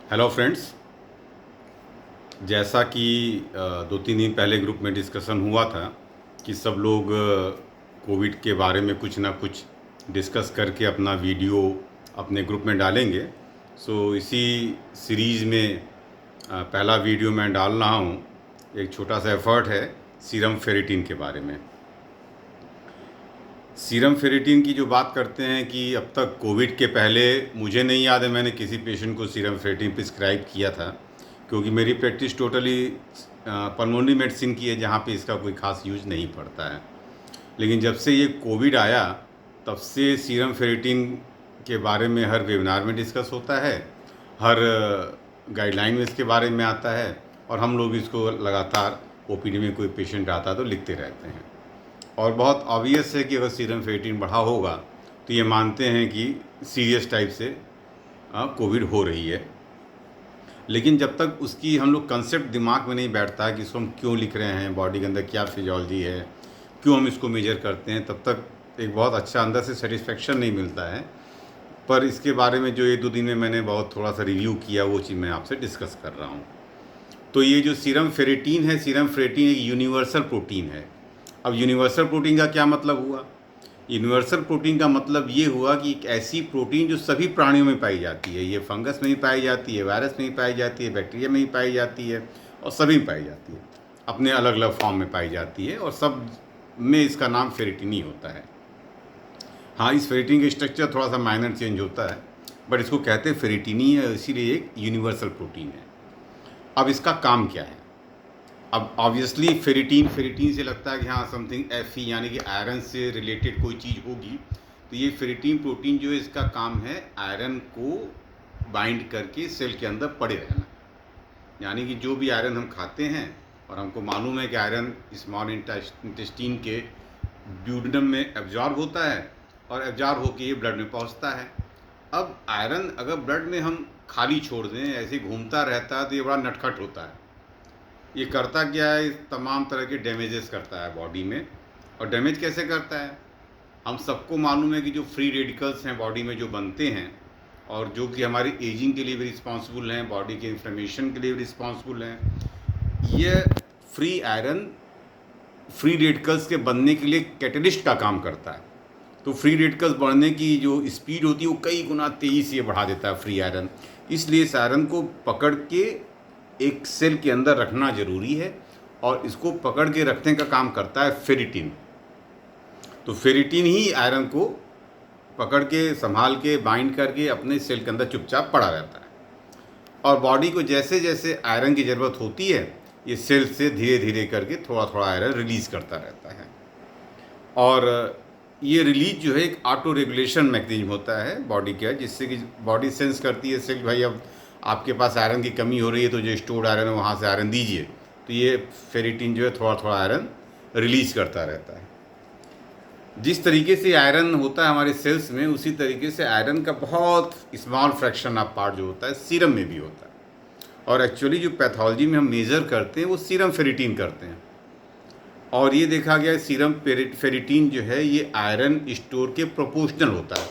Hello friends. जैसा कि 2-3 दिन पहले ग्रुप में डिस्कशन हुआ था कि सब लोग कोविड के बारे में कुछ ना कुछ डिस्कस करके अपना वीडियो अपने ग्रुप में डालेंगे। सो इसी सीरीज़ में पहला वीडियो मैं डाल रहा हूँ। एक छोटा सा एफर्ट है सीरम फेरिटिन के बारे में। सीरम फेरिटिन की जो बात करते हैं कि अब तक कोविड के पहले मुझे नहीं याद है मैंने किसी पेशेंट को सीरम फेरिटिन प्रिस्क्राइब किया था, क्योंकि मेरी प्रैक्टिस टोटली पल्मोनरी मेडिसिन की है जहाँ पे इसका कोई खास यूज नहीं पड़ता है। लेकिन जब से ये कोविड आया तब से सीरम फेरिटिन के बारे में हर वेबिनार में डिस्कस होता है, हर गाइडलाइन में इसके बारे में आता है, और हम लोग इसको लगातार ओपीडी में कोई पेशेंट आता है तो लिखते रहते हैं। और बहुत ऑब्वियस है कि अगर सीरम फेरिटिन बढ़ा होगा तो ये मानते हैं कि सीरियस टाइप से कोविड हो रही है। लेकिन जब तक उसकी हम लोग कंसेप्ट दिमाग में नहीं बैठता है कि इसको हम क्यों लिख रहे हैं, बॉडी के अंदर क्या फिजियोलॉजी है, क्यों हम इसको मेजर करते हैं, तब तक एक बहुत अच्छा अंदर से सेटिस्फेक्शन नहीं मिलता है। पर इसके बारे में जो 1-2 दिन में मैंने बहुत थोड़ा सा रिव्यू किया, वो चीज़ मैं आपसे डिस्कस कर रहा हूँ। तो ये जो सीरम फेरिटिन है, सीरम फेरिटिन एक यूनिवर्सल प्रोटीन है। अब यूनिवर्सल प्रोटीन का क्या मतलब हुआ? यूनिवर्सल प्रोटीन का मतलब ये हुआ कि एक ऐसी प्रोटीन जो सभी प्राणियों में पाई जाती है। ये फंगस में भी पाई जाती है, वायरस में भी पाई जाती है, बैक्टीरिया में भी पाई जाती है, और सभी में पाई जाती है। अपने अलग अलग फॉर्म में पाई जाती है, और सब में इसका नाम फेरिटिन ही होता है। हाँ, इस फेरिटिन का स्ट्रक्चर थोड़ा सा माइनर चेंज होता है, बट इसको कहते हैं फेरिटिन ही है, इसीलिए एक यूनिवर्सल प्रोटीन है। अब इसका काम क्या है? अब ऑब्वियसली फेरिटीन से लगता है कि हाँ समथिंग Fe यानी कि आयरन से रिलेटेड कोई चीज़ होगी। तो ये फेरिटीन प्रोटीन जो है इसका काम है आयरन को बाइंड करके सेल के अंदर पड़े रहना। यानी कि जो भी आयरन हम खाते हैं, और हमको मालूम है कि आयरन स्मॉल इंटेस्टीन के ड्यूडेनम में एब्जॉर्ब होता है, और एब्जॉर्ब होकर ये ब्लड में पहुंचता है। अब आयरन अगर ब्लड में हम खाली छोड़ दें, ऐसे घूमता रहता है, तो ये बड़ा नटखट होता है। ये करता क्या है? तमाम तरह के डैमेजेस करता है बॉडी में। और डैमेज कैसे करता है? हम सबको मालूम है कि जो फ्री रेडिकल्स हैं बॉडी में जो बनते हैं, और जो कि हमारी एजिंग के लिए भी रिस्पॉन्सिबल हैं, बॉडी के इन्फ्लेमेशन के लिए भी रिस्पॉन्सिबल हैं, ये फ्री आयरन फ्री रेडिकल्स के बनने के लिए कैटलिस्ट का काम करता है। तो फ्री रेडिकल्स बढ़ने की जो स्पीड होती है वो कई गुना तेज़ी से बढ़ा देता है फ्री आयरन। इसलिए इस आयरन को पकड़ के एक सेल के अंदर रखना ज़रूरी है, और इसको पकड़ के रखने का काम करता है फेरिटिन। तो फेरिटिन ही आयरन को पकड़ के, संभाल के, बाइंड करके अपने सेल के अंदर चुपचाप पड़ा रहता है। और बॉडी को जैसे जैसे आयरन की ज़रूरत होती है, ये सेल से धीरे धीरे करके थोड़ा थोड़ा आयरन रिलीज़ करता रहता है। और ये रिलीज जो है एक ऑटो रेगुलेशन मैकेनिज्म होता है बॉडी का, जिससे कि बॉडी सेंस करती है सेल, भाई अब आपके पास आयरन की कमी हो रही है, तो जो स्टोर्ड आयरन है वहाँ से आयरन दीजिए। तो ये फेरिटिन जो है थोड़ा थोड़ा आयरन रिलीज करता रहता है। जिस तरीके से आयरन होता है हमारे सेल्स में, उसी तरीके से आयरन का बहुत स्मॉल फ्रैक्शन ऑफ पार्ट जो होता है सीरम में भी होता है। और एक्चुअली जो पैथोलॉजी में हम मेज़र करते हैं वो सीरम फेरिटिन करते हैं। और ये देखा गया सीरम फेरिटिन जो है ये आयरन स्टोर के प्रोपोर्शनल होता है।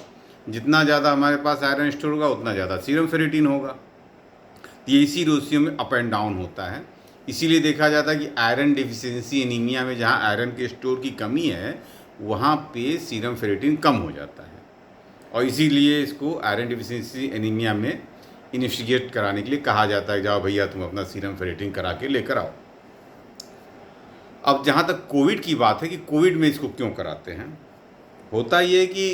जितना ज़्यादा हमारे पास आयरन स्टोर होगा उतना ज़्यादा सीरम फेरिटिन होगा। ये इसी रेशियो में अप एंड डाउन होता है। इसीलिए देखा जाता है कि आयरन डिफिशियंसी एनीमिया में जहाँ आयरन के स्टोर की कमी है, वहाँ पे सीरम फेरिटिन कम हो जाता है। और इसीलिए इसको आयरन डिफिशियंसी एनीमिया में इन्वेस्टिगेट कराने के लिए कहा जाता है, जाओ भैया तुम अपना सीरम फेरिटिन करा के लेकर आओ। अब जहाँ तक कोविड की बात है कि कोविड में इसको क्यों कराते हैं, होता ये है कि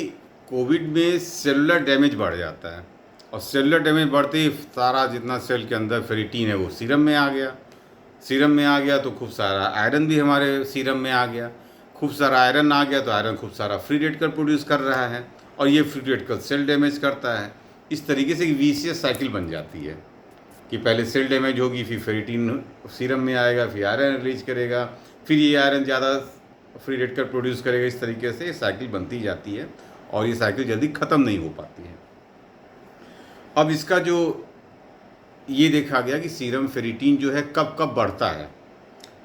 कोविड में सेलुलर डैमेज बढ़ जाता है, और सेलुलर डैमेज बढ़ते ही सारा जितना सेल के अंदर फेरिटिन है वो सीरम में आ गया। सीरम में आ गया तो खूब सारा आयरन भी हमारे सीरम में आ गया। खूब सारा आयरन आ गया तो आयरन खूब सारा फ्री रेडिकल प्रोड्यूस कर रहा है, और ये फ्री रेडिकल सेल डैमेज करता है। इस तरीके से एक विशियस साइकिल बन जाती है कि पहले सेल डैमेज होगी, फिर फेरिटिन सीरम में आएगा, फिर आयरन रिलीज करेगा, फिर ये आयरन ज़्यादा फ्री रेडिकल प्रोड्यूस करेगा। इस तरीके से साइकिल बनती जाती है, और ये साइकिल जल्दी ख़त्म नहीं हो पाती है। अब इसका जो ये देखा गया कि सीरम फेरिटिन जो है कब कब बढ़ता है,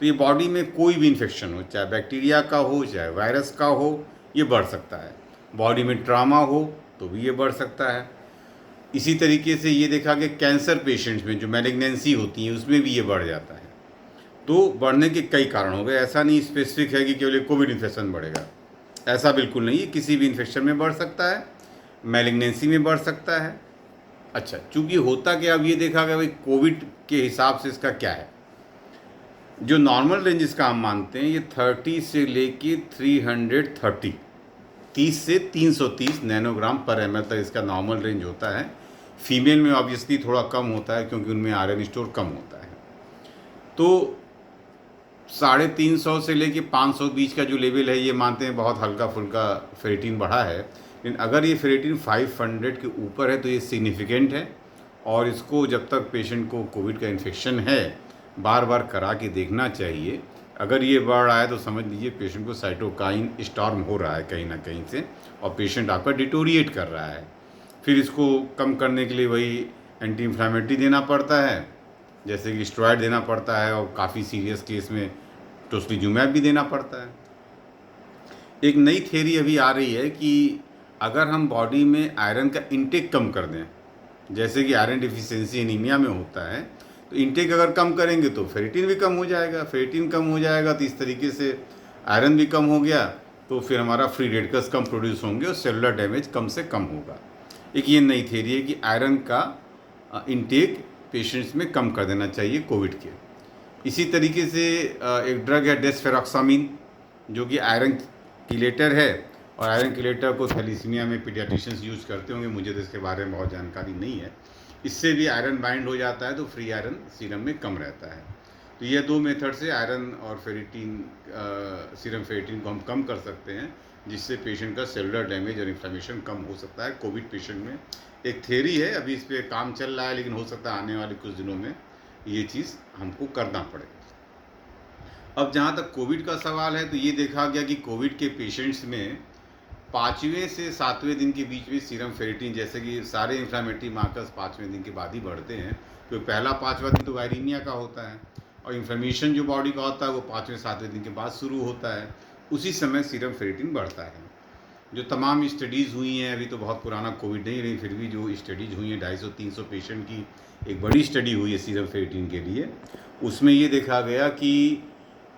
तो ये बॉडी में कोई भी इन्फेक्शन हो, चाहे बैक्टीरिया का हो चाहे वायरस का हो, ये बढ़ सकता है। बॉडी में ट्रामा हो तो भी ये बढ़ सकता है। इसी तरीके से ये देखा कि कैंसर पेशेंट्स में जो मैलिग्नेंसी होती है उसमें भी ये बढ़ जाता है। तो बढ़ने के कई कारण हो गए, ऐसा नहीं स्पेसिफिक है कि केवल कोविड इन्फेक्शन बढ़ेगा, ऐसा बिल्कुल नहीं है। किसी भी इन्फेक्शन में बढ़ सकता है, मैलिग्नेंसी में बढ़ सकता है। अच्छा, चूँकि होता क्या, अब ये देखा गया भाई कोविड के हिसाब से इसका क्या है। जो नॉर्मल रेंज इसका हम मानते हैं ये 30 से लेके 330, 30 से 330 नैनोग्राम पर एम तक इसका नॉर्मल रेंज होता है। फीमेल में ऑब्वियसली थोड़ा कम होता है क्योंकि उनमें आयरन स्टोर कम होता है। तो 350 से लेके 500 बीच का जो लेवल है ये मानते हैं बहुत हल्का फुल्का फेरेटिन बढ़ा है। लेकिन अगर ये फेरेटिन 500 के ऊपर है तो ये सिग्निफिकेंट है, और इसको जब तक पेशेंट को कोविड का इन्फेक्शन है बार बार करा के देखना चाहिए। अगर ये बढ़ रहा है तो समझ लीजिए पेशेंट को साइटोकाइन स्टॉर्म हो रहा है कहीं ना कहीं से, और पेशेंट आपका डिटोरिएट कर रहा है। फिर इसको कम करने के लिए वही एंटी इन्फ्लामेटरी देना पड़ता है, जैसे कि स्टेरॉइड देना पड़ता है, और काफ़ी सीरियस केस में टोस्लीजुमैब भी देना पड़ता है। एक नई थ्योरी अभी आ रही है कि अगर हम बॉडी में आयरन का इंटेक कम कर दें, जैसे कि आयरन डिफिशियंसी एनीमिया में होता है, तो इंटेक अगर कम करेंगे तो फेरेटिन भी कम हो जाएगा। फेरेटिन कम हो जाएगा तो इस तरीके से आयरन भी कम हो गया, तो फिर हमारा फ्री रेडिकल्स कम प्रोड्यूस होंगे और सेलुलर डैमेज कम से कम होगा। एक ये नई थ्योरी है कि आयरन का इंटेक पेशेंट्स में कम कर देना चाहिए कोविड के। इसी तरीके से एक ड्रग है डेस्फेरोक्सामिन, जो कि आयरन किलेटर है, और आयरन किलेटर को थैलीसीमिया में पीडियाट्रिशियंस यूज़ करते होंगे, मुझे तो इसके बारे में बहुत जानकारी नहीं है। इससे भी आयरन बाइंड हो जाता है तो फ्री आयरन सीरम में कम रहता है। तो ये दो मेथड से आयरन और फेरेटिन, सीरम फेरेटिन को हम कम कर सकते हैं, जिससे पेशेंट का सेलुलर डैमेज और इन्फ्लेमेशन कम हो सकता है कोविड पेशेंट में। एक थ्योरी है, अभी इस पर काम चल रहा है, लेकिन हो सकता है आने वाले कुछ दिनों में ये चीज़ हमको करना पड़े। अब जहाँ तक कोविड का सवाल है, तो ये देखा गया कि कोविड के पेशेंट्स में 5वें से 7वें दिन के बीच में सीरम फेरेटिन, जैसे कि सारे इन्फ्लामेटरी मार्कर्स 5वें दिन के बाद ही बढ़ते हैं, क्योंकि पहला 5वां दिन तो वायरीमिया का होता है, और इन्फ्लेमेशन जो बॉडी का होता है वो 5वें 7वें दिन के बाद शुरू होता है। उसी समय सीरम फेरेटिन बढ़ता है। जो तमाम स्टडीज़ हुई हैं, अभी तो बहुत पुराना कोविड नहीं रही, फिर भी जो स्टडीज़ हुई हैं 250-300 पेशेंट की एक बड़ी स्टडी हुई है सीरम फेरेटिन के लिए, उसमें ये देखा गया कि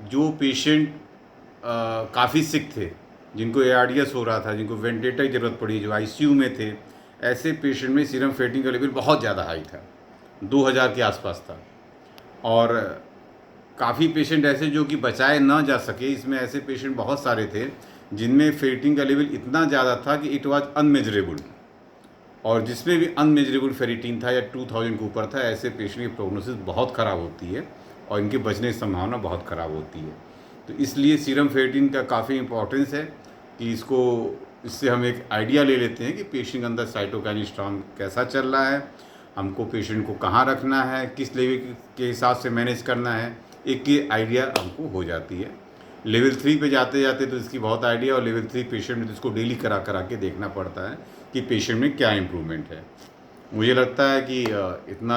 जो पेशेंट काफ़ी सिक थे, जिनको एआरडीएस हो रहा था, जिनको वेंटिलेटर की ज़रूरत पड़ी, जो आईसीयू में थे, ऐसे पेशेंट में सीरम फेरेटिन का लेवल बहुत ज़्यादा हाई था, 2000 के आसपास था। और काफ़ी पेशेंट ऐसे जो कि बचाए ना जा सके, इसमें ऐसे पेशेंट बहुत सारे थे जिनमें फेरेटिन का लेवल इतना ज़्यादा था कि इट वाज अनमेजरेबल, और जिसमें भी अनमेजरेबल फेरेटिन था या 2000 के ऊपर था, ऐसे पेशेंट की प्रोग्नोसिस बहुत ख़राब होती है और इनके बचने की संभावना बहुत ख़राब होती है। तो इसलिए सीरम फेरेटिन का काफ़ी इंपॉर्टेंस है कि इससे हम एक आइडिया ले लेते हैं कि पेशेंट के अंदर साइटोकाइन स्टॉर्म कैसा चल रहा है, हमको पेशेंट को कहाँ रखना है, किस लेवल के हिसाब से मैनेज करना है, एक ये आइडिया हमको हो जाती है। लेवल 3 पे जाते जाते तो इसकी बहुत आइडिया, और लेवल 3 पेशेंट में तो इसको डेली करा के देखना पड़ता है कि पेशेंट में क्या इम्प्रूवमेंट है। मुझे लगता है कि इतना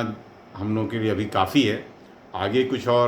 हम लोगों के लिए अभी काफ़ी है। आगे कुछ और